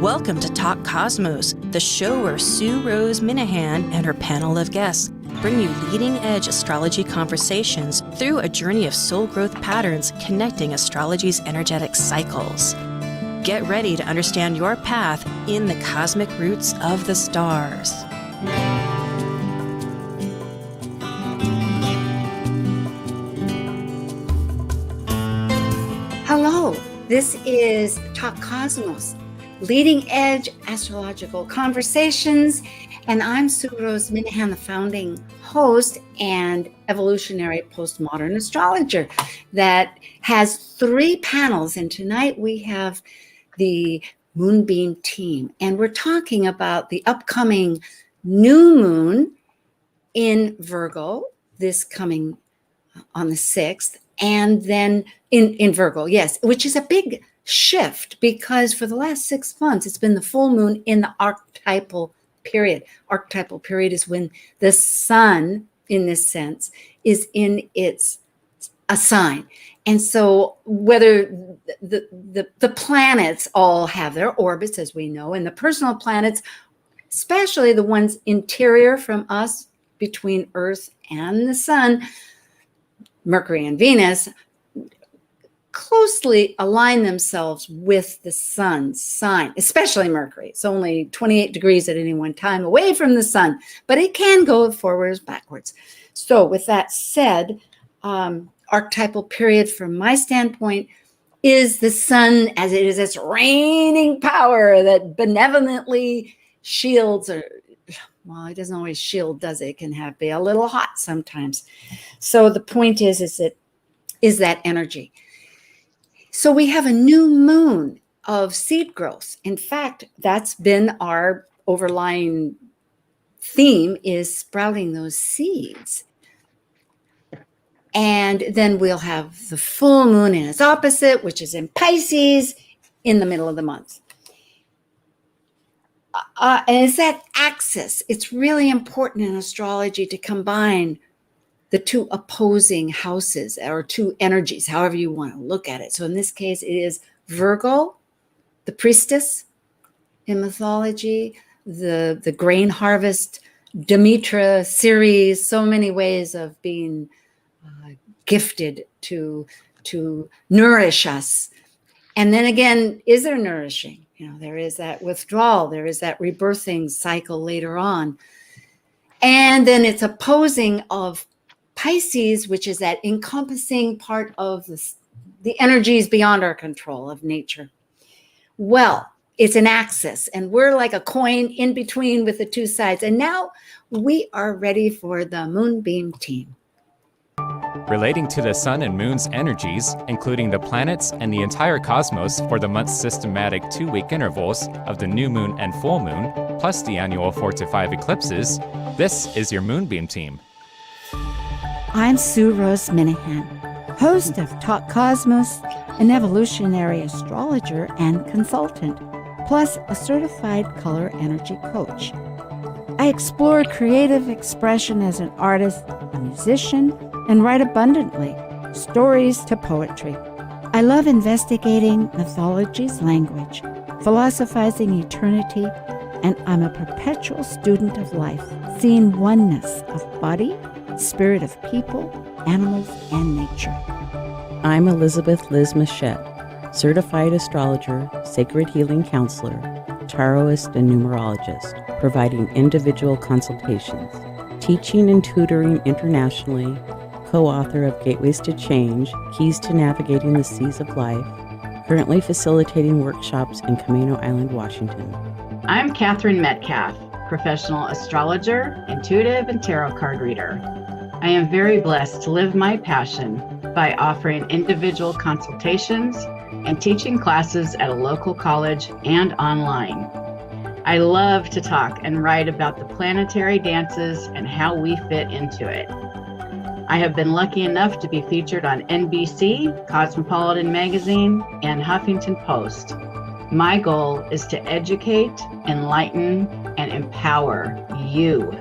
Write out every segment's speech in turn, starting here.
Welcome to Talk Cosmos, the show where Sue Rose Minahan and her panel of guests bring you leading-edge astrology conversations through a journey of soul growth patterns connecting astrology's energetic cycles. Get ready to understand your path in the cosmic roots of the stars. Hello, this is Talk Cosmos, leading edge astrological conversations, and I'm Sue Rose Minahan, the founding host and evolutionary postmodern astrologer that has 3 panels, and tonight we have the Moonbeam Team, and we're talking about the upcoming new moon in Virgo, this coming on the 6th, and then in Virgo, yes, which is a big shift because for the last 6 months, it's been the full moon in the archetypal period. Archetypal period is when the sun, in this sense, is in a sign. And so whether the planets all have their orbits, as we know, and the personal planets, especially the ones interior from us between Earth and the sun, Mercury and Venus, closely align themselves with the sun's sign, especially Mercury. It's only 28 degrees at any one time away from the sun, but it can go forwards, backwards. So with that said, archetypal period from my standpoint is the sun as it is its reigning power that benevolently shields, or well, it doesn't always shield, does it? It can be a little hot sometimes. So the point is that energy. So we have a new moon of seed growth. In fact, that's been our overlying theme, is sprouting those seeds. And then we'll have the full moon in its opposite, which is in Pisces, in the middle of the month. And it's that axis. It's really important in astrology to combine the 2 opposing houses or 2 energies, however you want to look at it. So in this case, it is Virgo, the priestess in mythology, the grain harvest, Demetra, Ceres, so many ways of being gifted to nourish us. And then again, is there nourishing? You know, there is that withdrawal, there is that rebirthing cycle later on. And then it's opposing of Pisces, which is that encompassing part of the energies beyond our control of nature. Well, it's an axis, and we're like a coin in between with the 2 sides. And now we are ready for the Moonbeam Team. Relating to the sun and moon's energies, including the planets and the entire cosmos for the month's systematic 2-week intervals of the new moon and full moon, plus the annual 4 to 5 eclipses, this is your Moonbeam Team. I'm Sue Rose Minahan, host of Talk Cosmos, an evolutionary astrologer and consultant, plus a certified color energy coach. I explore creative expression as an artist, a musician, and write abundantly, stories to poetry. I love investigating mythology's language, philosophizing eternity, and I'm a perpetual student of life, seeing oneness of body, spirit of people, animals, and nature. I'm Elizabeth Liz Machette, certified astrologer, sacred healing counselor, tarotist, and numerologist, providing individual consultations, teaching and tutoring internationally, co-author of Gateways to Change, Keys to Navigating the Seas of Life, currently facilitating workshops in Camino Island, Washington. I'm Catherine Metcalf, professional astrologer, intuitive, and tarot card reader. I am very blessed to live my passion by offering individual consultations and teaching classes at a local college and online. I love to talk and write about the planetary dances and how we fit into it. I have been lucky enough to be featured on NBC, Cosmopolitan Magazine, and Huffington Post. My goal is to educate, enlighten, and empower you.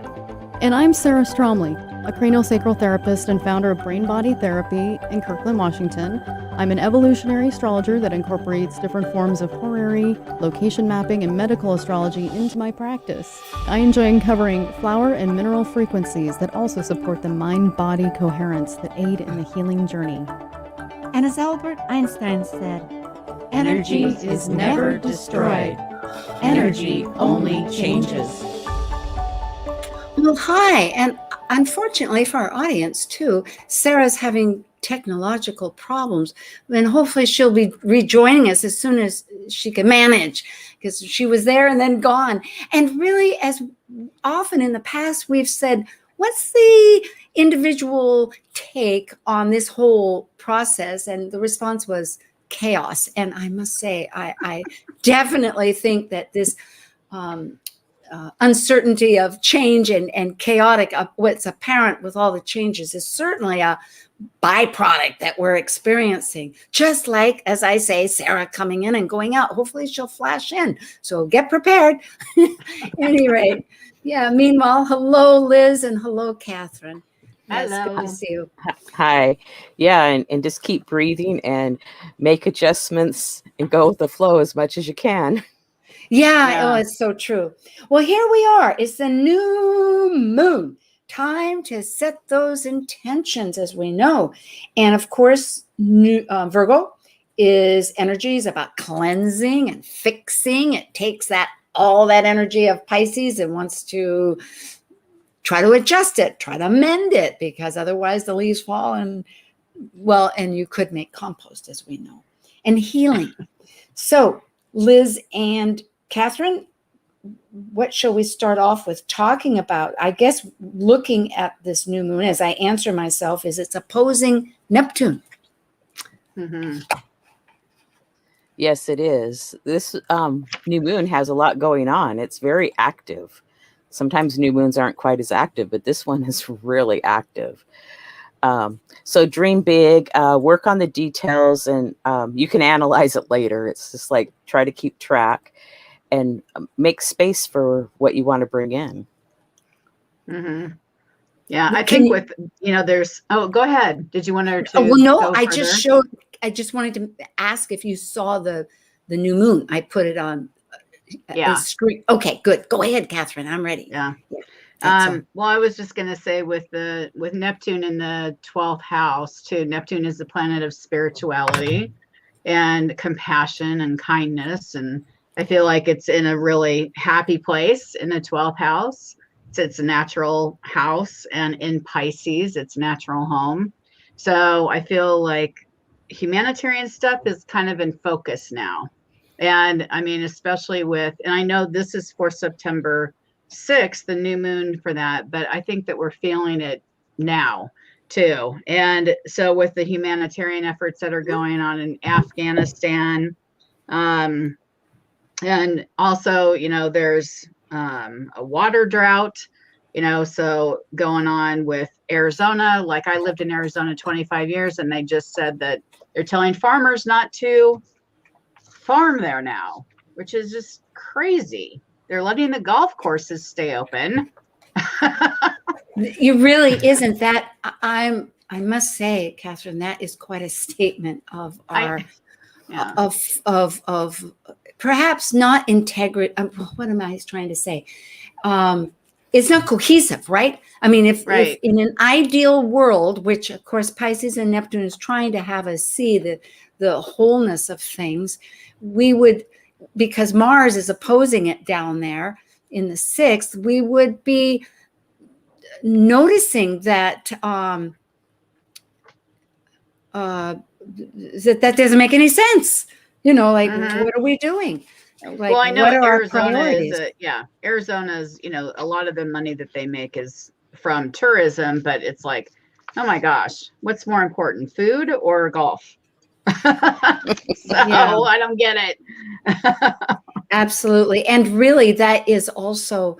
And I'm Sarah Stromley, a craniosacral therapist and founder of Brain Body Therapy in Kirkland, Washington. I'm an evolutionary astrologer that incorporates different forms of horary, location mapping, and medical astrology into my practice. I enjoy uncovering flower and mineral frequencies that also support the mind-body coherence that aid in the healing journey. And as Albert Einstein said, Energy is never destroyed. Energy only changes. Well, hi. And unfortunately for our audience, too, Sarah's having technological problems. And hopefully she'll be rejoining us as soon as she can manage, because she was there and then gone. And really, as often in the past, we've said, what's the individual take on this whole process? And the response was chaos. And I must say, I definitely think that this uncertainty of change and chaotic, what's apparent with all the changes, is certainly a byproduct that we're experiencing. Just like, as I say, Sarah coming in and going out. Hopefully she'll flash in. So get prepared. Any rate, yeah. Meanwhile, hello, Liz, and hello, Catherine. Yes, Hello. good to see you. Hi. Yeah, and just keep breathing and make adjustments and go with the flow as much as you can. Yeah, oh, it's so true. Well, here we are. It's the new moon. Time to set those intentions, as we know. And of course, Virgo is energies about cleansing and fixing. It takes all that energy of Pisces and wants to try to adjust it, try to mend it, because otherwise the leaves fall and you could make compost, as we know, and healing. So, Liz and Catherine, what shall we start off with talking about? I guess looking at this new moon, as I answer myself, is it's opposing Neptune. Mm-hmm. Yes, it is. This new moon has a lot going on. It's very active. Sometimes new moons aren't quite as active, but this one is really active. So dream big, work on the details, and you can analyze it later. It's just like try to keep track and make space for what you want to bring in. Mm-hmm. Yeah, I think there's, go ahead. Did you want to? Well, no, I just wanted to ask if you saw the new moon. I put it on the screen. Okay, good. Go ahead, Catherine. I'm ready. Yeah. Well, I was just going to say with Neptune in the 12th house too. Neptune is the planet of spirituality and compassion and kindness. And I feel like it's in a really happy place in the 12th house. It's a natural house, and in Pisces, it's natural home. So I feel like humanitarian stuff is kind of in focus now. And I mean, especially and I know this is for September 6th, the new moon for that, but I think that we're feeling it now too. And so with the humanitarian efforts that are going on in Afghanistan, and also, there's a water drought, so going on with Arizona. Like I lived in Arizona 25 years, and they just said that they're telling farmers not to farm there now, which is just crazy. They're letting the golf courses stay open. It really isn't that. I must say, Catherine, that is quite a statement of our of perhaps not integrity. What am I trying to say? It's not cohesive, right? I mean, if in an ideal world, which of course Pisces and Neptune is trying to have us see the wholeness of things, we would, because Mars is opposing it down there in the 6th, we would be noticing that that doesn't make any sense. What are we doing? Well, I know Arizona is Arizona's, a lot of the money that they make is from tourism, but it's like, oh my gosh, what's more important, food or golf? I don't get it. Absolutely. And really that is also,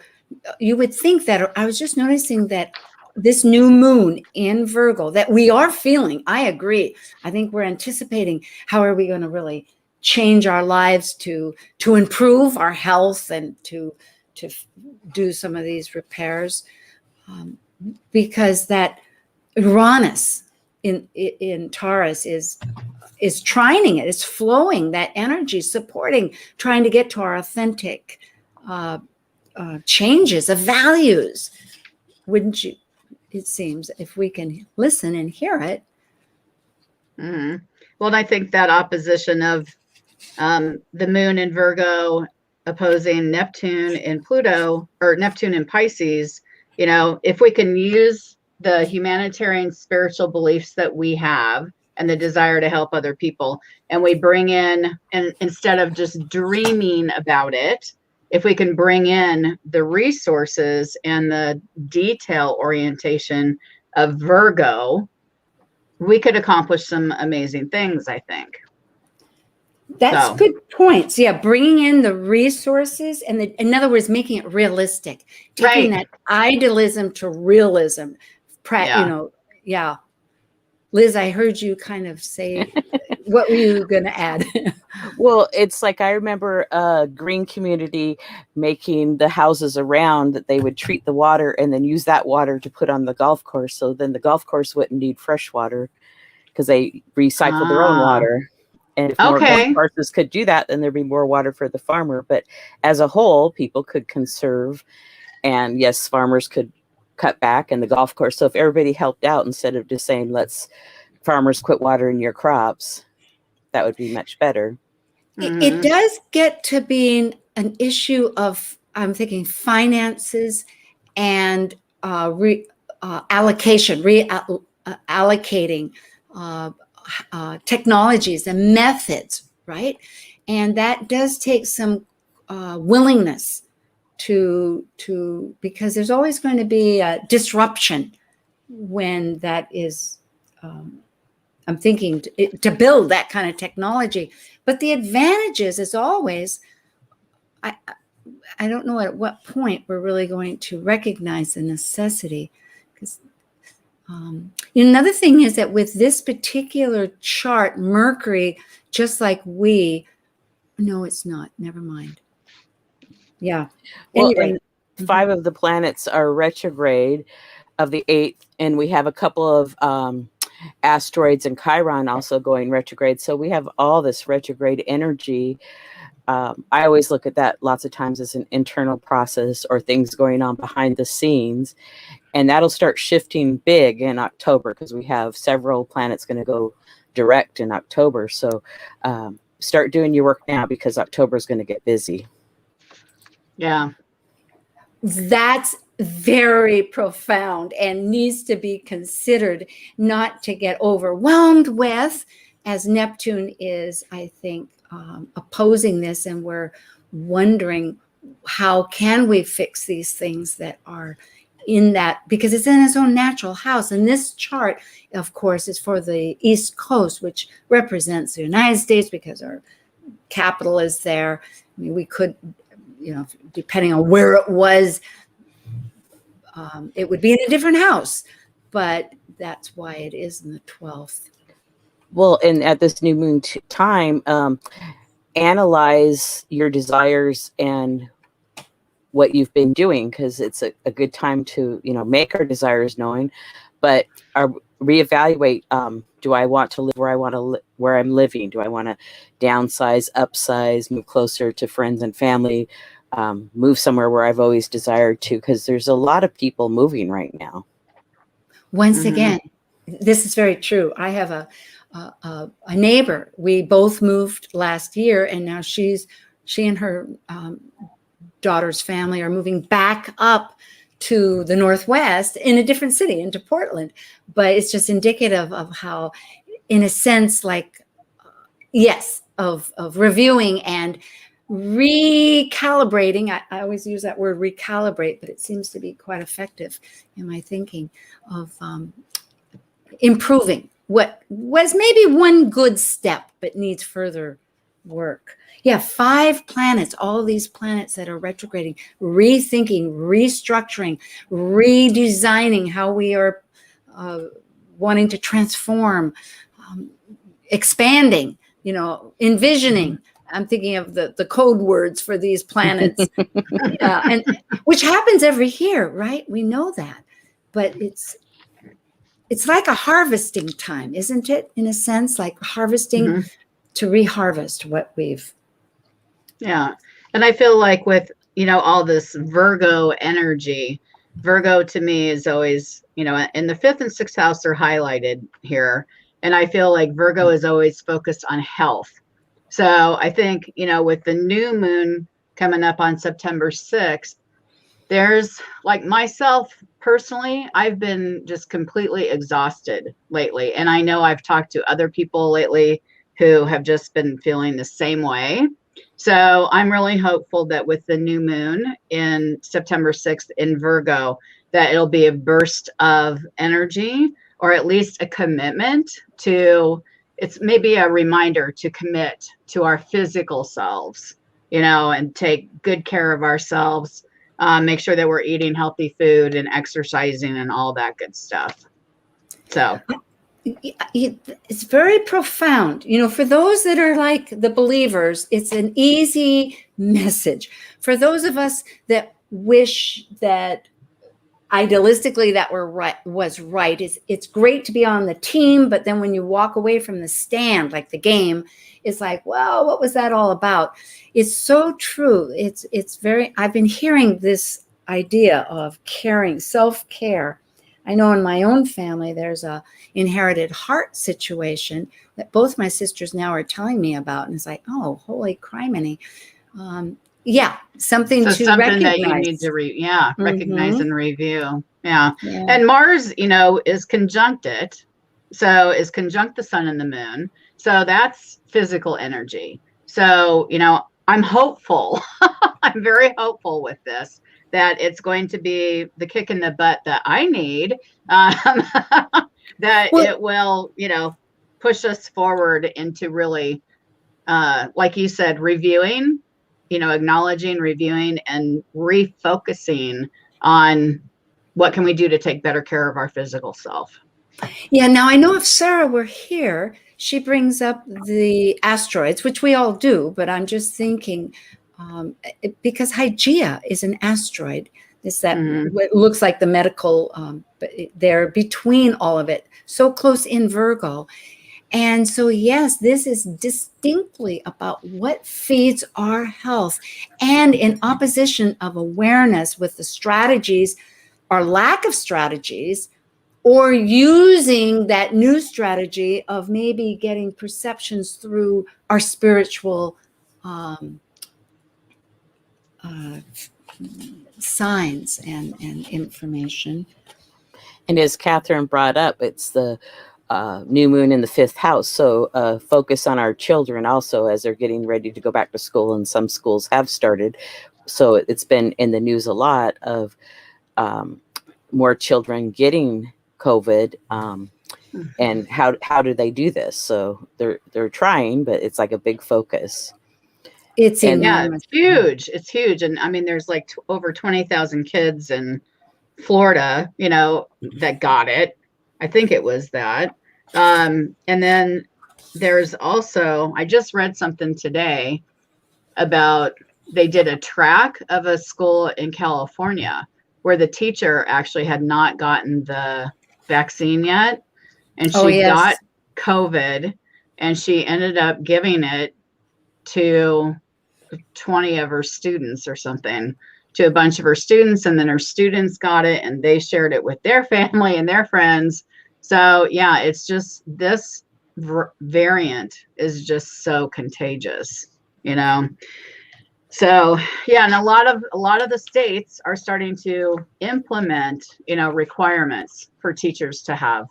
you would think that, I was just noticing that this new moon in Virgo that we are feeling, I agree. I think we're anticipating how are we going to really change our lives to improve our health and to do some of these repairs. because that Uranus in Taurus is trining it. It's flowing, that energy, supporting, trying to get to our authentic changes of values. Wouldn't you? It seems, if we can listen and hear it. Mm-hmm. Well, and I think that opposition of the moon in Virgo opposing Neptune in Pluto, or Neptune in Pisces, you know, if we can use the humanitarian spiritual beliefs that we have and the desire to help other people, and we bring in, and instead of just dreaming about it, if we can bring in the resources and the detail orientation of Virgo, we could accomplish some amazing things, I think. That's good points. Yeah, bringing in the resources and in other words, making it realistic, taking that idealism to realism. You know, yeah. Liz, I heard you kind of say, what were you going to add? Well, it's like I remember a green community making the houses around that they would treat the water and then use that water to put on the golf course. So then the golf course wouldn't need fresh water because they recycle their own water. And if more golf courses could do that, then there'd be more water for the farmer. But as a whole, people could conserve. And yes, farmers could cut back and the golf course. So if everybody helped out instead of just saying, let's farmers quit watering your crops, that would be much better. It does get to being an issue of, I'm thinking, finances and allocating technologies and methods, right? And that does take some willingness to because there's always going to be a disruption when that is, I'm thinking to build that kind of technology. But the advantages, as always, I don't know at what point we're really going to recognize the necessity. Because another thing is that with this particular chart, Mercury, just like no, it's not. Never mind. Yeah. Well, anyway, 5 of the planets are retrograde of the 8th, and we have a couple of asteroids and Chiron also going retrograde. So we have all this retrograde energy. I always look at that lots of times as an internal process or things going on behind the scenes. And that'll start shifting big in October because we have several planets going to go direct in October. So start doing your work now because October is going to get busy. Yeah. That's very profound and needs to be considered, not to get overwhelmed with, as Neptune is, I think, opposing this, and we're wondering how can we fix these things that are in that, because it's in its own natural house. And this chart, of course, is for the East Coast, which represents the United States because our capital is there. I mean, we could, depending on where it was, it would be in a different house, but that's why it is in the 12th. Well, and at this new moon time, analyze your desires and what you've been doing, because it's a good time to, make our desires known, but reevaluate. Do I want to live where I'm living? Do I want to downsize, upsize, move closer to friends and family? Move somewhere where I've always desired to, because there's a lot of people moving right now. Once again, this is very true. I have a neighbor. We both moved last year, and now she and her daughter's family are moving back up to the Northwest in a different city, into Portland. But it's just indicative of how, in a sense, of reviewing and recalibrating. I always use that word recalibrate, but it seems to be quite effective in my thinking of improving what was maybe one good step, but needs further work. Yeah, 5 planets, all these planets that are retrograding, rethinking, restructuring, redesigning how we are wanting to transform, expanding, envisioning. I'm thinking of the code words for these planets, and which happens every year, right? We know that. but it's like a harvesting time, isn't it? In a sense, like harvesting to reharvest what we've. Yeah. And I feel like with, all this Virgo energy, Virgo to me is always, in the 5th and 6th house are highlighted here. And I feel like Virgo is always focused on health. So I think, with the new moon coming up on September 6th, there's like myself personally, I've been just completely exhausted lately. And I know I've talked to other people lately who have just been feeling the same way. So I'm really hopeful that with the new moon in September 6th in Virgo, that it'll be a burst of energy, or at least a commitment to, it's maybe a reminder to commit to our physical selves, and take good care of ourselves, make sure that we're eating healthy food and exercising and all that good stuff. So it's very profound. For those that are like the believers, it's an easy message. For those of us that wish that idealistically that was right, it's great to be on the team, but then when you walk away from the stand, like the game, it's like, well, what was that all about? It's so true. It's very, I've been hearing this idea of caring, self-care. I know in my own family, there's a inherited heart situation that both my sisters now are telling me about. And it's like, oh, holy criminy. Yeah, something to recognize. That you need to recognize and review. Yeah. And Mars, is conjunct it. So is conjunct the sun and the moon. So that's physical energy. So, I'm hopeful. I'm very hopeful with this, that it's going to be the kick in the butt that I need, that it will, push us forward into really, like you said, reviewing, acknowledging, reviewing, and refocusing on what can we do to take better care of our physical self. Yeah. Now I know if Sarah were here, she brings up the asteroids, which we all do, but I'm just thinking, because Hygeia is an asteroid. It's that what looks like the medical, but they're between all of it, so close in Virgo. And so, yes, this is distinctly about what feeds our health, and in opposition of awareness with the strategies or lack of strategies, or using that new strategy of maybe getting perceptions through our spiritual signs and information. And as Catherine brought up, it's the new moon in the 5th house. So focus on our children also as they're getting ready to go back to school, and some schools have started. So it's been in the news a lot of more children getting COVID, and how do they do this? So they're trying, but it's like a big focus. It's huge. It's huge. And I mean, there's like over 20,000 kids in Florida, that got it. I think it was that. And then there's also, I just read something today about, they did a track of a school in California where the teacher actually had not gotten the vaccine yet. And she got COVID, and she ended up giving it to 20 of her students or something, to a bunch of her students. And then her students got it, and they shared it with their family and their friends. So yeah, it's just, this variant is just so contagious, So yeah, and a lot of the states are starting to implement, requirements for teachers to have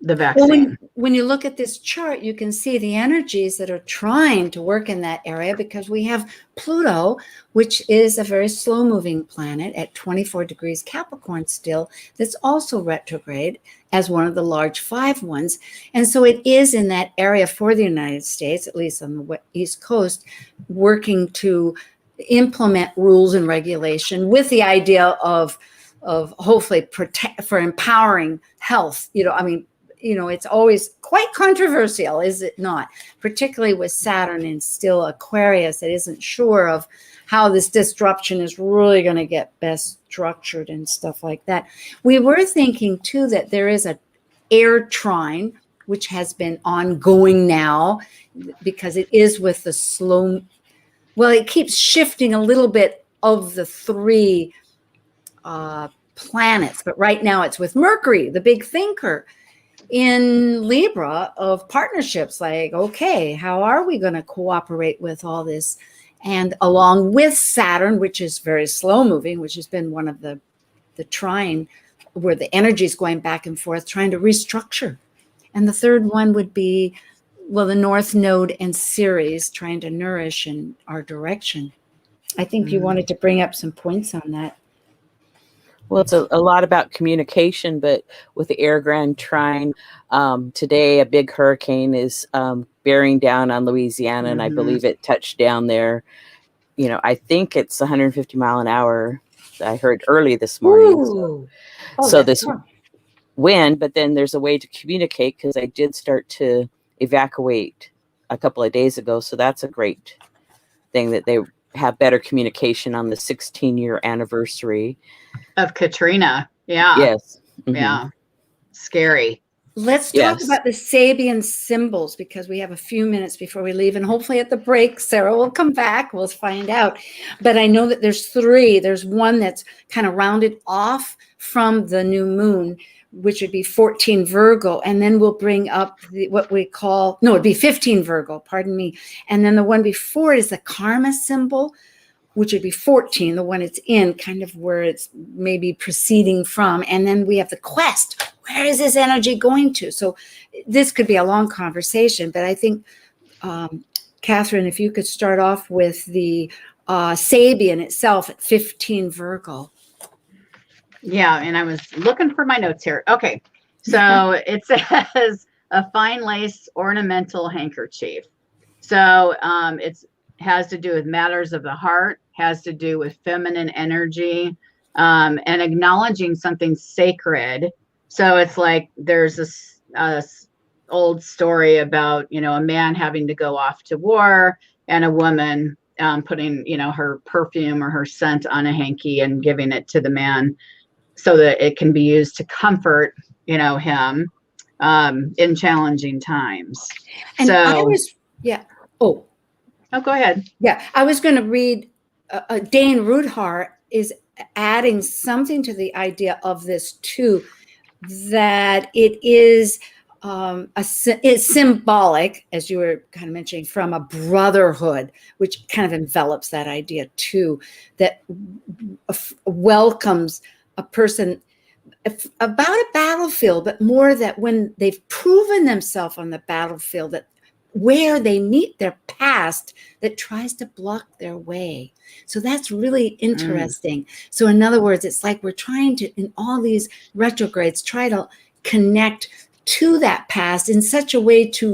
the vaccine. Well, when you look at this chart, you can see the energies that are trying to work in that area, because we have Pluto, which is a very slow moving planet at 24 degrees Capricorn still, that's also retrograde as one of the large 5 ones. And so it is in that area for the United States, at least on the East Coast, working to implement rules and regulation with the idea of hopefully protect, for empowering health, it's always quite controversial, is it not? Particularly with Saturn in still Aquarius, that isn't sure of how this disruption is really going to get best structured and stuff like that. We were thinking too that there is a air trine, which has been ongoing now because it is with the slow, well, it keeps shifting a little bit of the three planets, but right now it's with Mercury, the big thinker, in Libra of partnerships. Like, okay, how are we going to cooperate with all this? And along with Saturn, which is very slow moving, which has been one of the trine where the energy is going back and forth, trying to restructure. And the third one would be, well, the North Node and Ceres trying to nourish in our direction. I think you wanted to bring up some points on that. Well, it's a lot about communication, but with the air grand trine, today a big hurricane is bearing down on Louisiana, and I believe it touched down there. I think it's 150 mile an hour. I heard early this morning. So this wind, but then there's a way to communicate because I did start to evacuate a couple of days ago. So that's a great thing that they have better communication on the 16-year anniversary of Katrina. Yeah. Yes. Yeah. Scary. Let's talk about the Sabian symbols because we have a few minutes before we leave, and hopefully at the break, Sarah will come back. We'll find out. But I know that there's three. There's one that's kind of rounded off from the new moon, which would be 14 Virgo. And then we'll bring up what we call, no, it'd be 15 Virgo, pardon me. And then the one before is the karma symbol, which would be 14, the one it's in, kind of where it's maybe proceeding from. And then we have the quest. Where is this energy going to? So this could be a long conversation, but I think, Catherine, if you could start off with the Sabian itself at 15 Virgo. Yeah, and I was looking for my notes here. Okay, so it says a fine lace ornamental handkerchief. So it's has to do with matters of the heart, has to do with feminine energy, and acknowledging something sacred. So it's like there's this old story about, a man having to go off to war and a woman putting, her perfume or her scent on a hanky and giving it to the man so that it can be used to comfort, him in challenging times. And so I was, Oh, go ahead. Yeah, I was going to read, Dane Rudhar is adding something to the idea of this too, that it is it's symbolic, as you were kind of mentioning, from a brotherhood, which kind of envelops that idea too, that welcomes a person about a battlefield, but more that when they've proven themselves on the battlefield, that where they meet their past that tries to block their way. So that's really interesting. So in other words, it's like we're trying to, in all these retrogrades, try to connect to that past in such a way to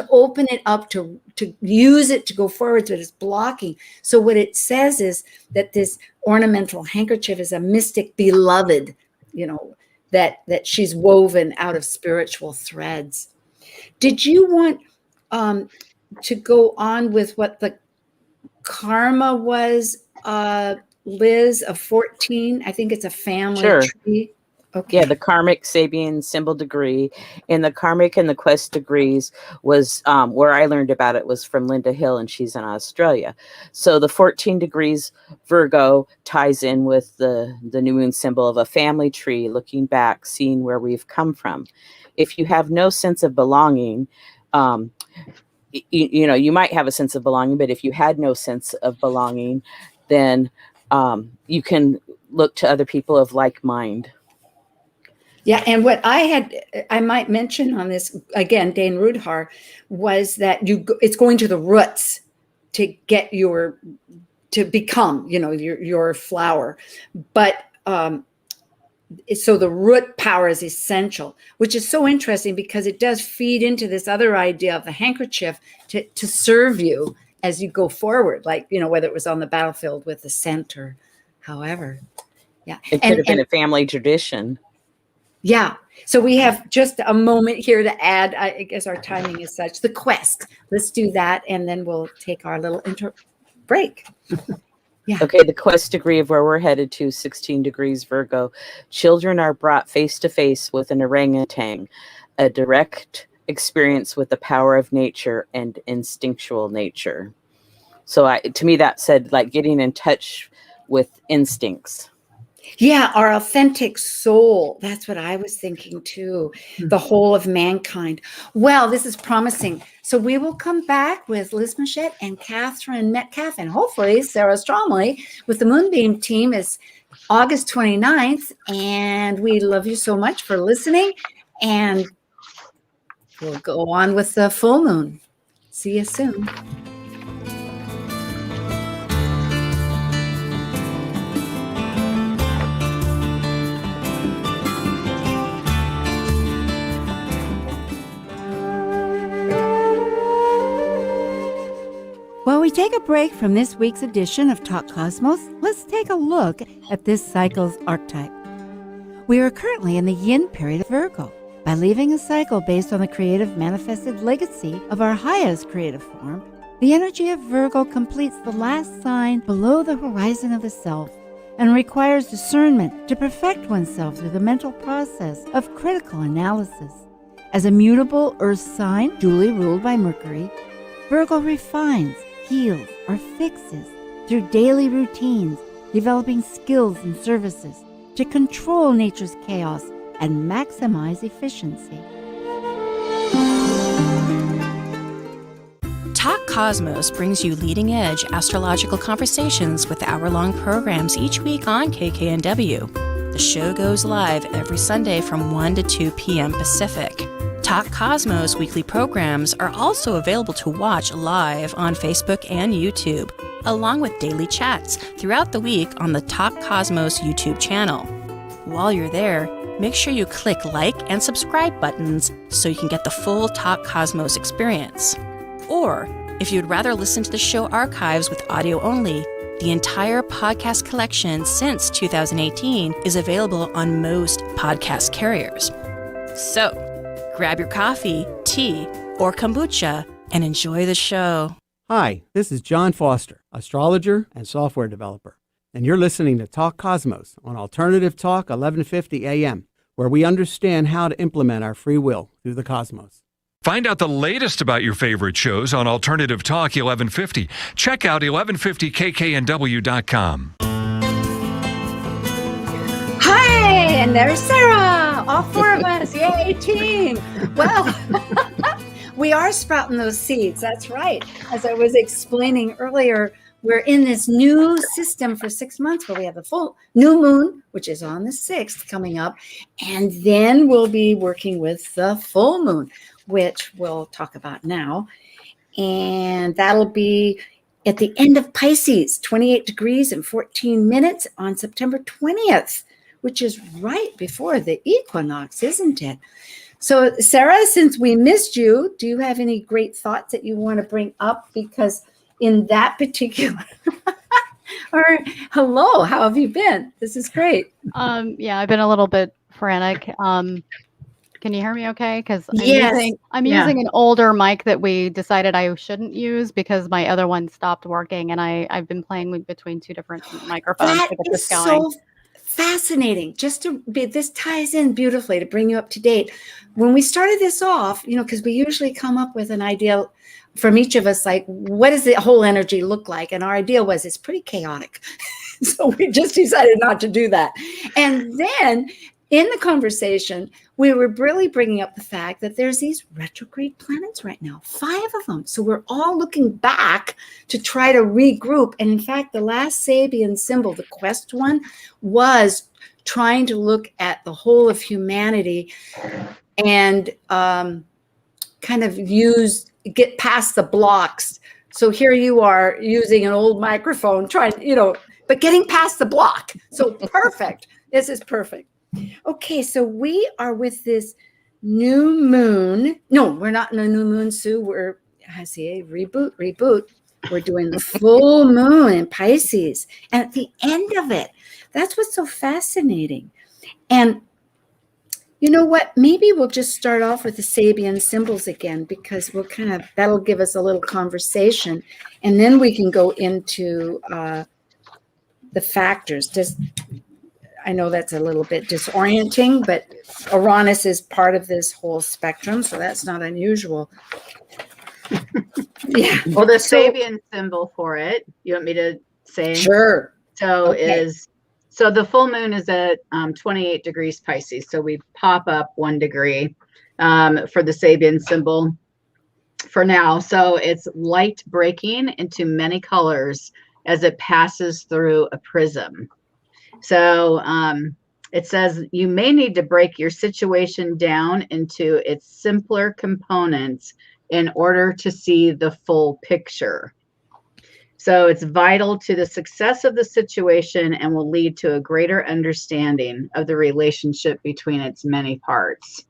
open it up, to use it to go forward, so it's blocking. So what it says is that this ornamental handkerchief is a mystic beloved, that she's woven out of spiritual threads. Did you want to go on with what the karma was, Liz, of 14? I think it's a family tree. Okay. Yeah, the karmic Sabian symbol degree, and the karmic and the quest degrees was where I learned about it was from Linda Hill, and she's in Australia. So the 14 degrees Virgo ties in with the new moon symbol of a family tree, looking back, seeing where we've come from. If you have no sense of belonging, you might have a sense of belonging, but if you had no sense of belonging, then you can look to other people of like mind. Yeah, and what I might mention on this, again, Dane Rudhar, was that it's going to the roots to get to become, your flower. But so the root power is essential, which is so interesting because it does feed into this other idea of the handkerchief to serve you as you go forward, like, whether it was on the battlefield with the scent or however. Yeah. It could have been a family tradition. Yeah. So we have just a moment here to add, I guess our timing is such, the quest. Let's do that, and then we'll take our little break. Yeah. Okay, the quest degree of where we're headed to, 16 degrees Virgo. Children are brought face to face with an orangutan, a direct experience with the power of nature and instinctual nature. So to me, that said, like getting in touch with instincts. Yeah, our authentic soul. That's what I was thinking too. The whole of mankind. Well, this is promising. So we will come back with Liz Machette and Catherine Metcalf, and hopefully Sarah Stromley with the Moonbeam Team is August 29th. And we love you so much for listening. And we'll go on with the full moon. See you soon. While we take a break from this week's edition of Talk Cosmos, let's take a look at this cycle's archetype. We are currently in the yin period of Virgo. By leaving a cycle based on the creative manifested legacy of our highest creative form, the energy of Virgo completes the last sign below the horizon of the self and requires discernment to perfect oneself through the mental process of critical analysis. As a mutable earth sign duly ruled by Mercury, Virgo refines, heals, or fixes through daily routines, developing skills and services to control nature's chaos and maximize efficiency. Talk Cosmos brings you leading-edge astrological conversations with hour-long programs each week on KKNW. The show goes live every Sunday from 1 to 2 p.m. Pacific. Talk Cosmos weekly programs are also available to watch live on Facebook and YouTube, along with daily chats throughout the week on the Talk Cosmos YouTube channel. While you're there, make sure you click like and subscribe buttons so you can get the full Talk Cosmos experience. Or, if you'd rather listen to the show archives with audio only, the entire podcast collection since 2018 is available on most podcast carriers. So, grab your coffee, tea, or kombucha and enjoy the show. Hi, this is John Foster, astrologer and software developer, and you're listening to Talk Cosmos on Alternative Talk 1150 AM, where we understand how to implement our free will through the cosmos. Find out the latest about your favorite shows on Alternative Talk 1150. Check out 1150kknw.com. Hi, and there's Sarah, all four of us, yay, team. Well, we are sprouting those seeds, that's right. As I was explaining earlier, we're in this new system for 6 months where we have the full new moon, which is on the 6th coming up, and then we'll be working with the full moon, which we'll talk about now. And that'll be at the end of Pisces, 28 degrees and 14 minutes on September 20th. Which is right before the equinox, isn't it? So, Sarah, since we missed you, do you have any great thoughts that you want to bring up? Because in that particular, or hello, how have you been? This is great. Yeah, I've been a little bit frantic. Can you hear me okay? Because I'm using an older mic that we decided I shouldn't use because my other one stopped working, and I've been playing between two different microphones to get this going. So fascinating. This ties in beautifully to bring you up to date. When we started this off, because we usually come up with an idea from each of us, like, what does the whole energy look like? And our idea was it's pretty chaotic. So we just decided not to do that. And then in the conversation, we were really bringing up the fact that there's these retrograde planets right now, 5 of them. So we're all looking back to try to regroup. And in fact, the last Sabian symbol, the quest one, was trying to look at the whole of humanity and kind of get past the blocks. So here you are using an old microphone, trying, but getting past the block. So perfect. This is perfect. Okay, so we are with this new moon. No, we're not in a new moon, Sue. I see a reboot. We're doing the full moon in Pisces. And at the end of it, that's what's so fascinating. And You know what? Maybe we'll just start off with the Sabian symbols again, because that'll give us a little conversation, and then we can go into the factors. I know that's a little bit disorienting, but Uranus is part of this whole spectrum, so that's not unusual. Yeah. Well, the Sabian symbol for it, you want me to say? Sure. So so the full moon is at 28 degrees Pisces. So we pop up 1 degree for the Sabian symbol for now. So it's light breaking into many colors as it passes through a prism. So it says you may need to break your situation down into its simpler components in order to see the full picture. So it's vital to the success of the situation and will lead to a greater understanding of the relationship between its many parts.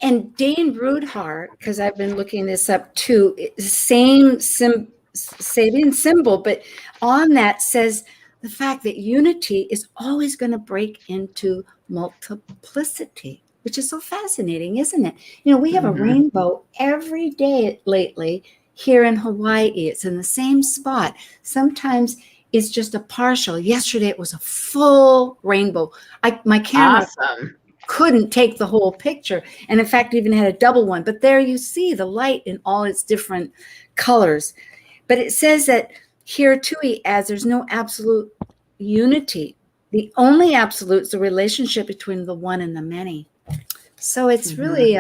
And Dane Rudhart, because I've been looking this up too, same Sabian symbol, but on that says the fact that unity is always going to break into multiplicity, which is so fascinating, isn't it? You know, we have a rainbow every day lately here in Hawaii. It's in the same spot. Sometimes it's just a partial. Yesterday it was a full rainbow. My camera couldn't take the whole picture, and in fact even had a double one, but there you see the light in all its different colors. But it says that here too, he adds, there's no absolute unity. The only absolute is the relationship between the one and the many. So it's really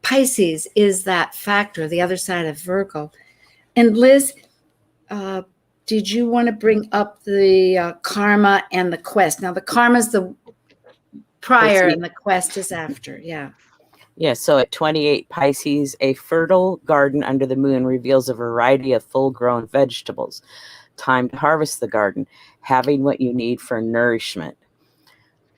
Pisces is that factor, the other side of Virgo. And Liz, did you want to bring up the karma and the quest? Now the karma is the prior and the quest is after. Yeah. Yeah, so at 28 Pisces, a fertile garden under the moon reveals a variety of full-grown vegetables. Time to harvest the garden, having what you need for nourishment.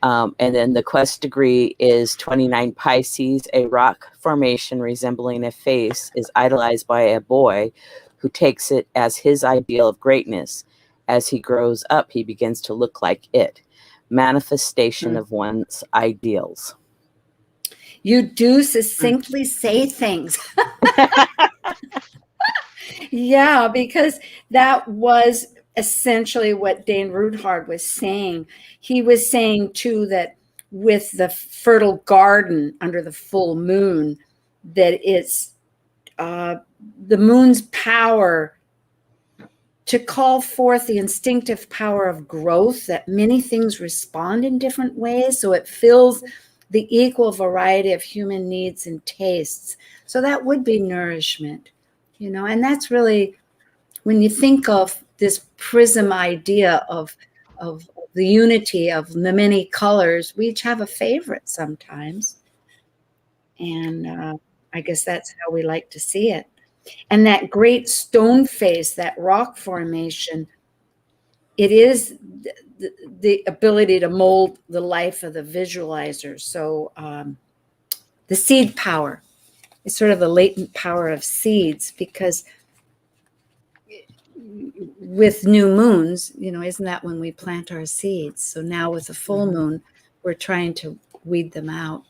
And then the quest degree is 29 Pisces, a rock formation resembling a face is idolized by a boy who takes it as his ideal of greatness. As he grows up, he begins to look like it. Manifestation of one's ideals. You do succinctly say things. Yeah, because that was essentially what Dane Rudhart was saying. He was saying too that with the fertile garden under the full moon, that it's the moon's power to call forth the instinctive power of growth, that many things respond in different ways. So it fills the equal variety of human needs and tastes. So that would be nourishment, you know, and that's really, when you think of this prism idea of the unity of the many colors, we each have a favorite sometimes. And I guess that's how we like to see it. And that great stone face, that rock formation, it is the ability to mold the life of the visualizer. So the seed power is sort of the latent power of seeds, because with new moons, you know, isn't that when we plant our seeds? So now with the full moon, we're trying to weed them out.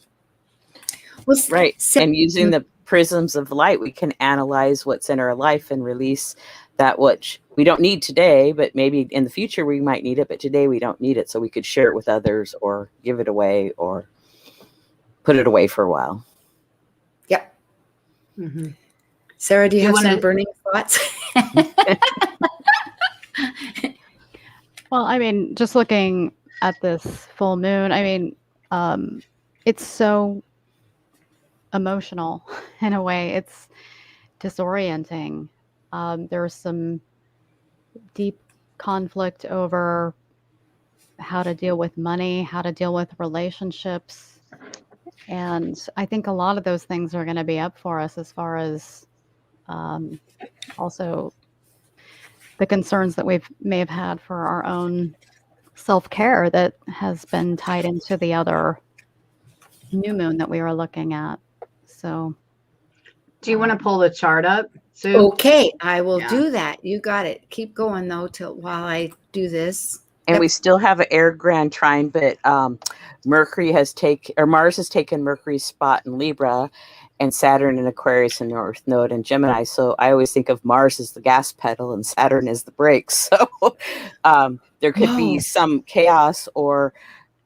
Well, right. And using the prisms of light, we can analyze what's in our life and release that which we don't need today, but maybe in the future we might need it, but today we don't need it. So we could share it with others or give it away or put it away for a while. Yep. Sarah, do you have some burning thoughts? Well, I mean, just looking at this full moon, I mean, it's so emotional in a way. It's disorienting. There's some deep conflict over how to deal with money, how to deal with relationships. And I think a lot of those things are going to be up for us, as far as also the concerns that we may have had for our own self-care that has been tied into the other new moon that we were looking at. So do you want to pull the chart up, Sue? Okay, I will do that. You got it. Keep going though while I do this. And we still have an air grand trine, but Mars has taken Mercury's spot in Libra, and Saturn in Aquarius and North Node in Gemini. So I always think of Mars as the gas pedal and Saturn as the brakes. So there could be some chaos, or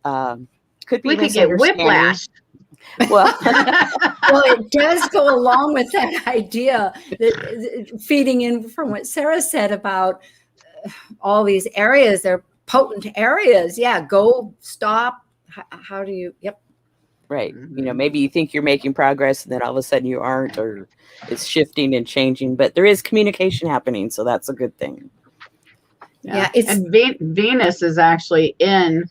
could be we could get whiplash. Well, well, it does go along with that idea that feeding in from what Sarah said about all these areas. They're potent areas. Yeah, go, stop. How do you? Yep. Right. Maybe you think you're making progress, and then all of a sudden you aren't, or it's shifting and changing. But there is communication happening, so that's a good thing. Yeah, and Venus is actually in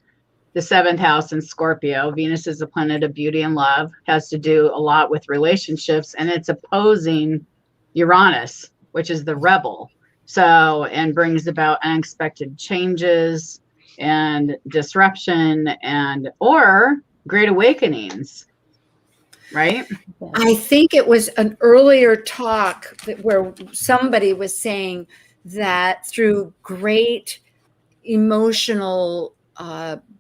the 7th house in Scorpio. Venus is a planet of beauty and love, has to do a lot with relationships, and it's opposing Uranus, which is the rebel. So, and brings about unexpected changes and disruption or great awakenings, right? I think it was an earlier talk where somebody was saying that through great emotional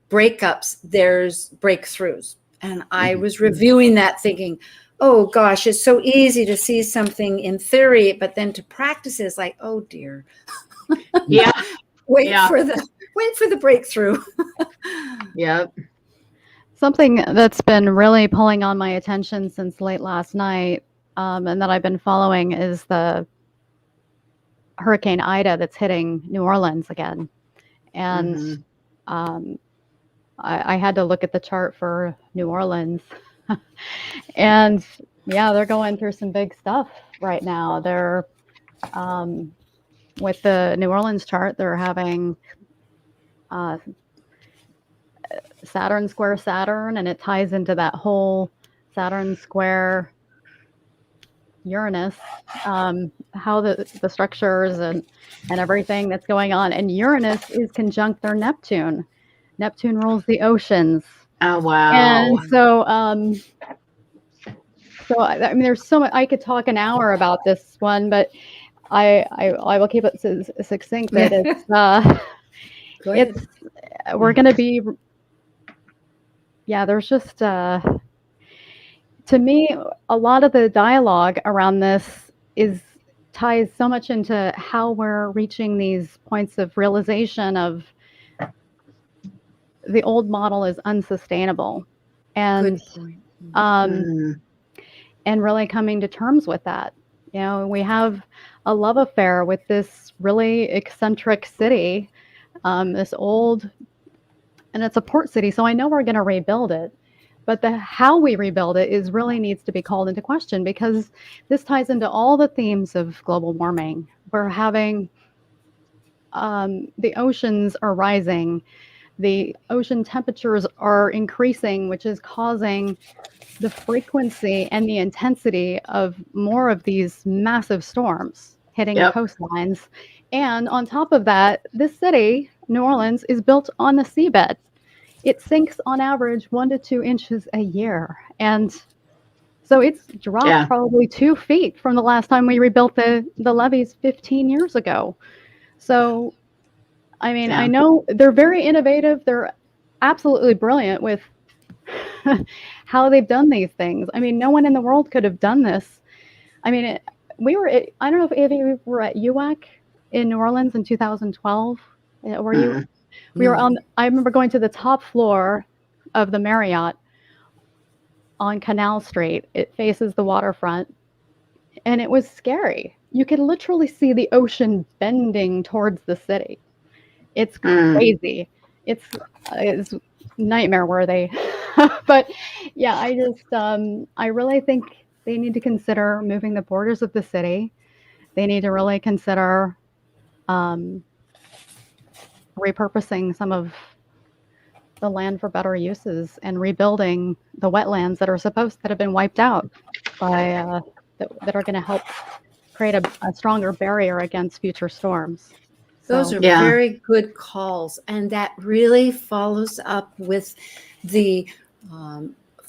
breakups, there's breakthroughs. And I was reviewing that thinking, oh gosh, it's so easy to see something in theory, but then to practice it is like, oh dear. Yeah. Wait for the breakthrough. Yep. Something that's been really pulling on my attention since late last night, and that I've been following, is the Hurricane Ida that's hitting New Orleans again. And I had to look at the chart for New Orleans. And yeah, they're going through some big stuff right now. They're with the New Orleans chart, they're having Saturn square Saturn, and it ties into that whole Saturn square Uranus, how the structures and everything that's going on. And Uranus is conjunct their Neptune. Neptune rules the oceans. Oh, wow. And so, I mean, there's so much. I could talk an hour about this one, but I will keep it succinct. That we're going to be. Yeah, there's just to me, a lot of the dialogue around this ties so much into how we're reaching these points of realization of the old model is unsustainable, and and really coming to terms with that. We have a love affair with this really eccentric city, this old, and it's a port city, so I know we're going to rebuild it, but how we rebuild it really needs to be called into question, because this ties into all the themes of global warming. We're having the oceans are rising. The ocean temperatures are increasing, which is causing the frequency and the intensity of more of these massive storms hitting coastlines. And on top of that, this city, New Orleans, is built on the seabed. It sinks on average 1 to 2 inches a year. And so it's dropped probably 2 feet from the last time we rebuilt the levees 15 years ago. So I mean, I know they're very innovative. They're absolutely brilliant with how they've done these things. I mean, no one in the world could have done this. I mean, I don't know if any of you were at UAC in New Orleans in 2012. Were you? We were I remember going to the top floor of the Marriott on Canal Street. It faces the waterfront, and it was scary. You could literally see the ocean bending towards the city. It's crazy. It's nightmare worthy. But yeah, I really think they need to consider moving the borders of the city. They need to really consider repurposing some of the land for better uses and rebuilding the wetlands that have been wiped out by that are going to help create a stronger barrier against future storms. Those are very good calls. And that really follows up with the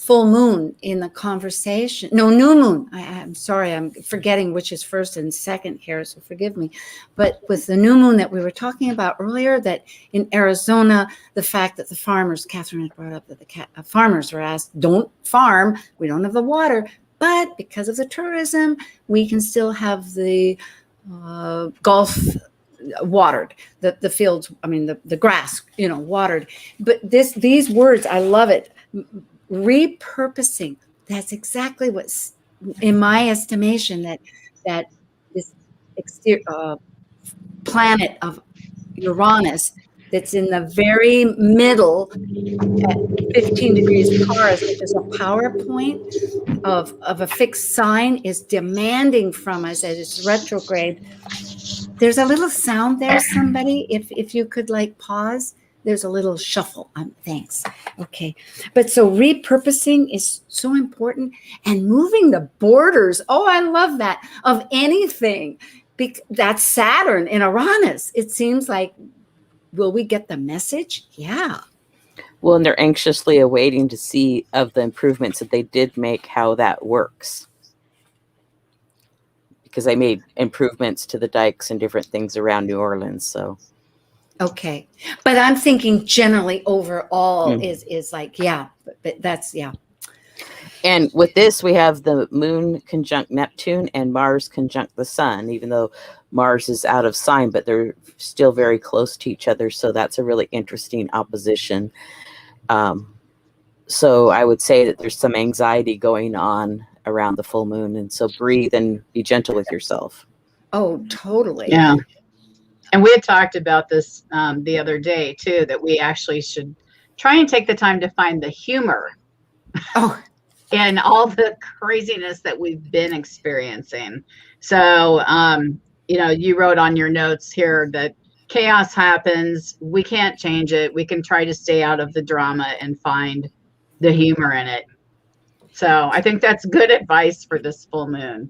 full moon in the conversation. No, new moon. I'm sorry, I'm forgetting which is first and second here, so forgive me. But with the new moon that we were talking about earlier, that in Arizona, the fact that the farmers, Catherine had brought up that the farmers were asked, don't farm, we don't have the water. But because of the tourism, we can still have the Gulf watered, the fields, I mean, the grass, watered. But these words, I love it. Repurposing, that's exactly what's, in my estimation, that this planet of Uranus that's in the very middle at 15 degrees Taurus, which is a power point of a fixed sign, is demanding from us as it's retrograde. There's a little sound there, somebody, if you could pause. There's a little shuffle. Thanks. Okay. But so repurposing is so important, and moving the borders. Oh, I love that, of anything. That's Saturn in Uranus. It seems like, will we get the message? Yeah. Well, and they're anxiously awaiting to see of the improvements that they did make, how that works. Because they made improvements to the dikes and different things around New Orleans. So. Okay. But I'm thinking generally overall is but that's, yeah. And with this, we have the moon conjunct Neptune and Mars conjunct the sun, even though Mars is out of sign, but they're still very close to each other. So that's a really interesting opposition. So I would say that there's some anxiety going on around the full moon. And so breathe and be gentle with yourself. Oh, totally. Yeah. And we had talked about this the other day, too, that we actually should try and take the time to find the humor in all the craziness that we've been experiencing. So, you wrote on your notes here that chaos happens. We can't change it. We can try to stay out of the drama and find the humor in it. So I think that's good advice for this full moon.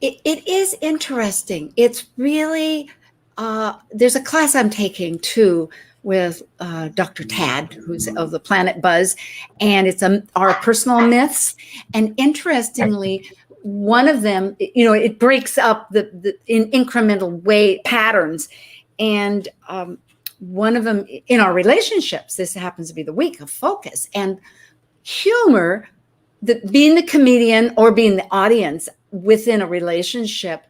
It is interesting. It's really... there's a class I'm taking too with Dr. Tad, who's of the Planet Buzz, and it's our personal myths. And interestingly, one of them, it breaks up in incremental way patterns. And one of them in our relationships, this happens to be the week of focus and humor, being the comedian or being the audience within a relationship,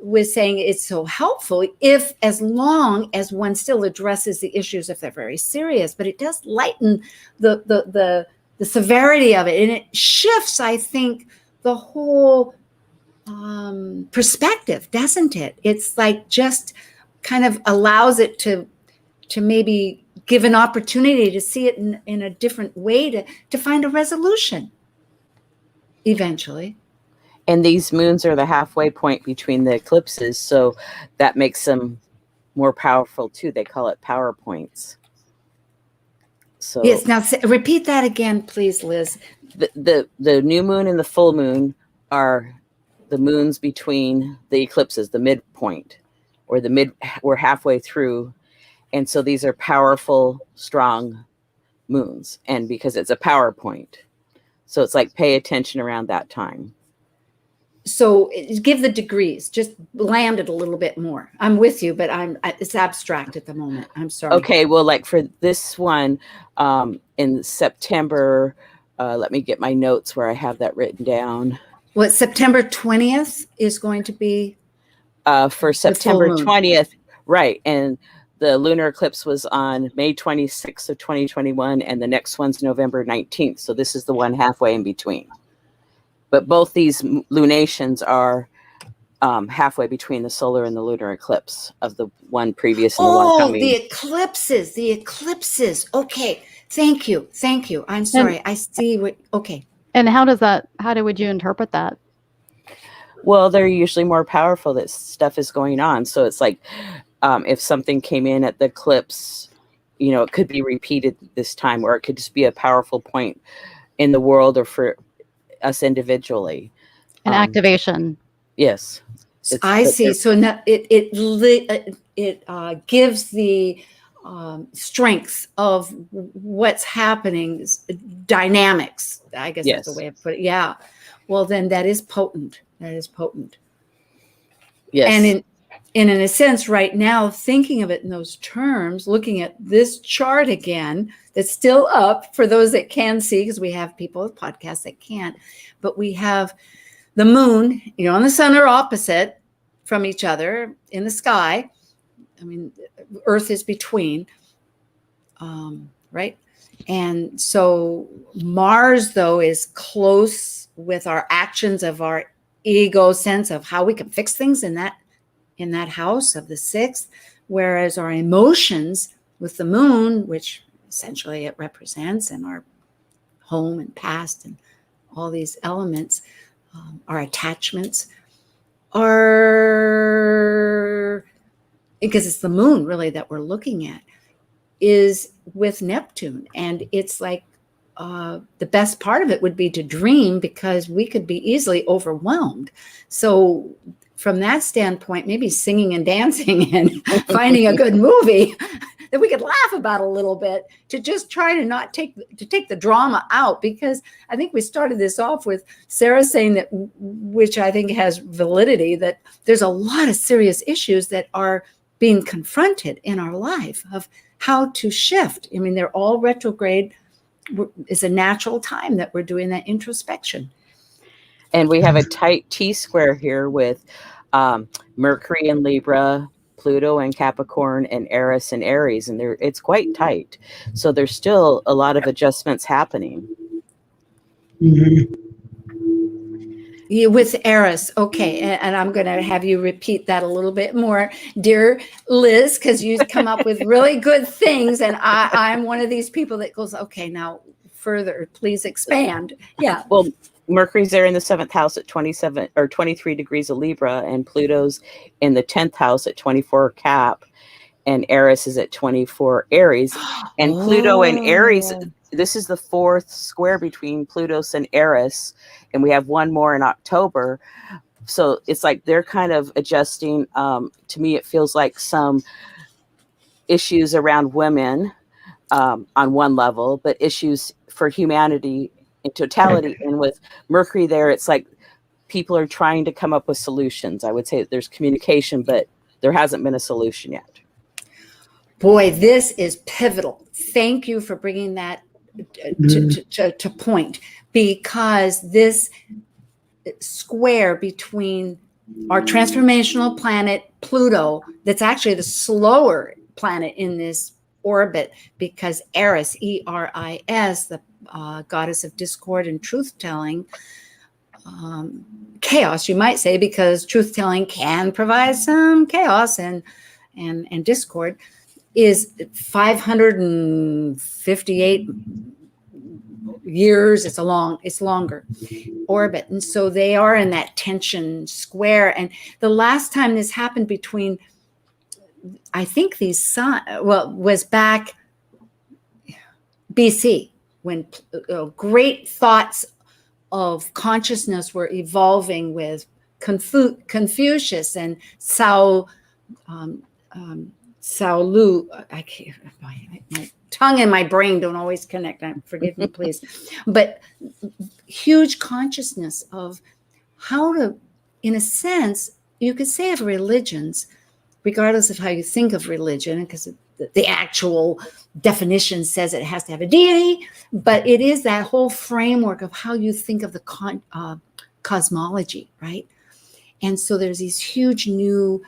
was saying it's so helpful as long as one still addresses the issues if they're very serious, but it does lighten the severity of it. And it shifts, I think, the whole perspective, doesn't it? It's just kind of allows it to maybe give an opportunity to see it in a different way to find a resolution eventually. And these moons are the halfway point between the eclipses, so that makes them more powerful too. They call it power points. So yes, now repeat that again, please, Liz. The new moon and the full moon are the moons between the eclipses, the midpoint, or we're halfway through. And so these are powerful, strong moons. And because it's a power point. So it's pay attention around that time. So give the degrees, just land it a little bit more. I'm with you, but it's abstract at the moment. I'm sorry. Okay, well, for this one in September, let me get my notes where I have that written down. Well, September 20th is going to be for September 20th, right? And the lunar eclipse was on May 26th of 2021, and the next one's November 19th. So this is the one halfway in between. But both these lunations are halfway between the solar and the lunar eclipse of the one previous and the one coming. The eclipses. Okay. Thank you. I'm sorry. I see okay. And how would you interpret that? Well, they're usually more powerful. That stuff is going on. So it's if something came in at the eclipse, it could be repeated this time, or it could just be a powerful point in the world or for us individually. An activation. Yes. I see. So now it gives the strength of what's happening, dynamics, I guess that's the Yes. way of put it. Yeah. Well, then that is potent. That is potent. Yes. And in a sense, right now, thinking of it in those terms, looking at this chart again, that's still up for those that can see, because we have people with podcasts that can't, but we have the moon, and the sun are opposite from each other in the sky. I mean, Earth is between, right? And so Mars, though, is close with our actions of our ego sense of how we can fix things in that house of the sixth, whereas our emotions with the moon, which essentially it represents, and our home and past and all these elements, our attachments, are, because it's the moon really that we're looking at, is with Neptune. And it's like the best part of it would be to dream, because we could be easily overwhelmed. So from that standpoint, maybe singing and dancing and finding a good movie that we could laugh about a little bit, to just try to not take the drama out. Because I think we started this off with Sarah saying that, which I think has validity, that there's a lot of serious issues that are being confronted in our life of how to shift. I mean, they're all retrograde. It's a natural time that we're doing that introspection. And we have a tight T-square here with Mercury in Libra, Pluto and Capricorn, and Eris and Aries, and it's quite tight. So there's still a lot of adjustments happening. Mm-hmm. With Eris, okay, and I'm going to have you repeat that a little bit more, dear Liz, because you come up with really good things, and I'm one of these people that goes, okay, now further, please expand. Yeah. Well, Mercury's there in the 7th house at 27 or 23 degrees of Libra, and Pluto's in the 10th house at 24 Cap, and Eris is at 24 Aries. And Pluto and Aries, this is the 4th square between Pluto's and Eris, and we have one more in October. So it's like they're kind of adjusting. To me, it feels like some issues around women on one level, but issues for humanity in totality. And with Mercury there, it's like people are trying to come up with solutions. I would say that there's communication, but there hasn't been a solution yet. Boy, this is pivotal. Thank you for bringing that to point, because this square between our transformational planet Pluto, that's actually the slower planet in this orbit, because Eris, E-R-I-S, the goddess of discord and truth-telling, chaos, you might say, because truth-telling can provide some chaos and discord, is 558 years. It's longer orbit. And so they are in that tension square. And the last time this happened between, I think was back BC, when great thoughts of consciousness were evolving with Confucius and Sao Lu. I can't, my tongue and my brain don't always connect. Forgive me, please. But huge consciousness of how to, in a sense, you could say of religions, regardless of how you think of religion, because the actual definition says it has to have a deity, but it is that whole framework of how you think of the cosmology, right? And so there's these huge new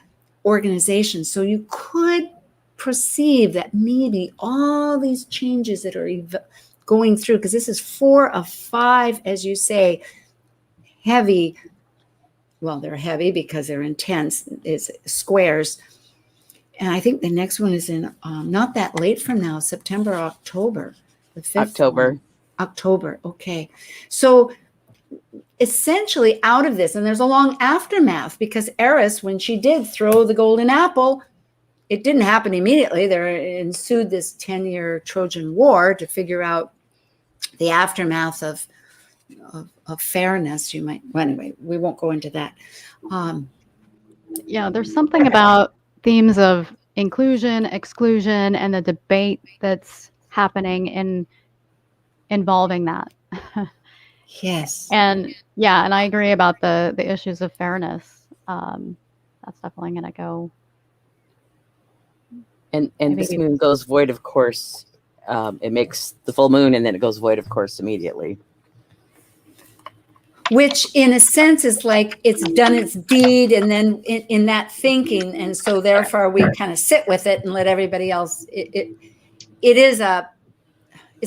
organizations. So you could perceive that maybe all these changes that are going through, because this is 4 of 5, as you say, heavy. Well, they're heavy because they're intense. It's squares. And I think the next one is in not that late from now, September, October. The 5th October. Okay. So essentially out of this, and there's a long aftermath, because Eris, when she did throw the golden apple, it didn't happen immediately. There ensued this 10-year Trojan War to figure out the aftermath of fairness. Well, anyway, we won't go into that. Yeah, there's something about themes of inclusion, exclusion, and the debate that's happening involving that. Yes. And I agree about the issues of fairness. That's definitely going to go. And this moon goes void, of course. It makes the full moon, and then it goes void, of course, immediately. Which, in a sense, is like it's done its deed, and then in that thinking, and so therefore we kind of sit with it and let everybody else. It's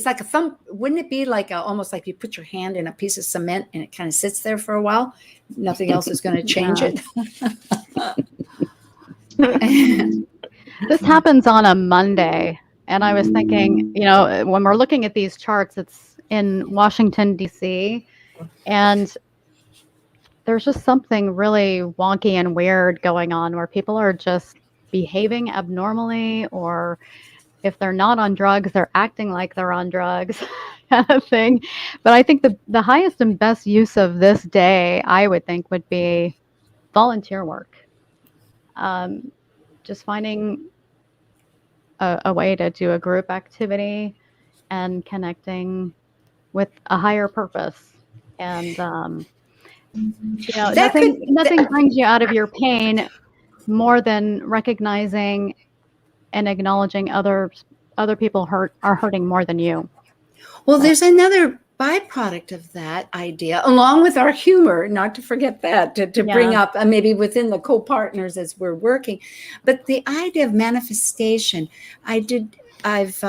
like a thumb. Wouldn't it be like almost like you put your hand in a piece of cement and it kind of sits there for a while? Nothing else is going to change it. This happens on a Monday, and I was thinking, when we're looking at these charts, it's in Washington, D.C., and there's just something really wonky and weird going on where people are just behaving abnormally, or if they're not on drugs, they're acting like they're on drugs, kind of thing. But I think the highest and best use of this day, I would think, would be volunteer work. Just finding a way to do a group activity and connecting with a higher purpose. And, nothing brings you out of your pain more than recognizing and acknowledging other people are hurting more than you. Well, there's another byproduct of that idea, along with our humor, not to forget that, to bring up maybe within the co-partners as we're working. But the idea of manifestation, I've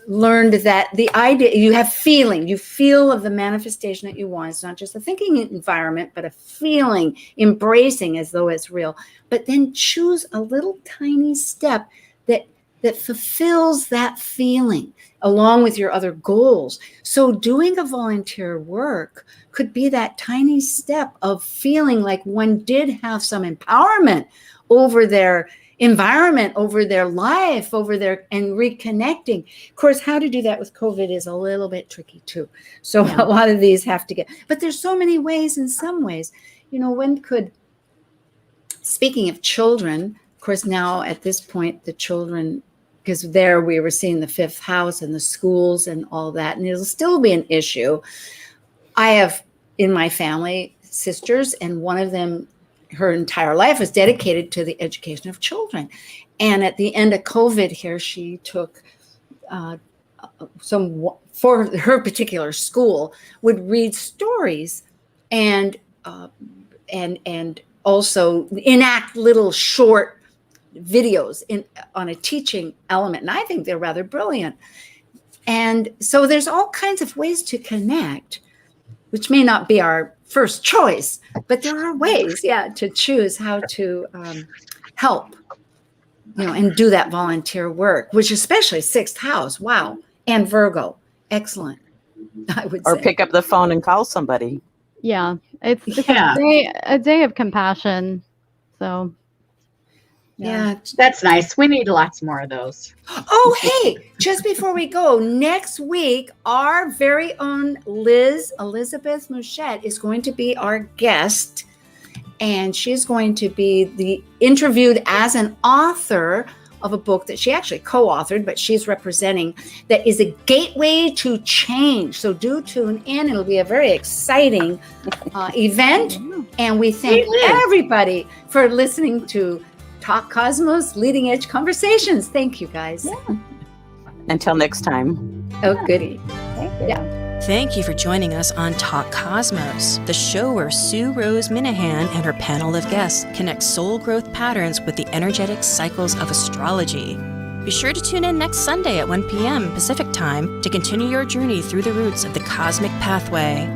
learned that the idea, you feel of the manifestation that you want. It's not just a thinking environment, but a feeling, embracing as though it's real. But then choose a little tiny step that fulfills that feeling along with your other goals. So doing a volunteer work could be that tiny step of feeling like one did have some empowerment over their environment, over their life, and reconnecting. Of course, how to do that with COVID is a little bit tricky too. So a lot of these have to but there's so many ways. In some ways, one could, speaking of children, of course, now at this point, the children, because there we were seeing the fifth house and the schools and all that, and it'll still be an issue. I have in my family sisters, and one of them, her entire life was dedicated to the education of children. And at the end of COVID here, she took for her particular school, would read stories and also enact little short videos on a teaching element. And I think they're rather brilliant. And so there's all kinds of ways to connect, which may not be our first choice, but there are ways, to choose how to help, and do that volunteer work, which especially sixth house. Wow. And Virgo. Excellent. I would say. Or pick up the phone and call somebody. Yeah. It's a day of compassion. So yeah, that's nice. We need lots more of those. Oh, hey, just before we go, next week, our very own Elizabeth Mouchette is going to be our guest, and she's going to be interviewed as an author of a book that she actually co-authored, but she's representing, that is a gateway to change. So do tune in. It'll be a very exciting event, and we thank everybody for listening to Talk Cosmos, Leading Edge Conversations. Thank you, guys. Yeah. Until next time. Oh, goody. Thank you. Yeah. Thank you for joining us on Talk Cosmos, the show where Sue Rose Minahan and her panel of guests connect soul growth patterns with the energetic cycles of astrology. Be sure to tune in next Sunday at 1 p.m. Pacific Time to continue your journey through the roots of the cosmic pathway.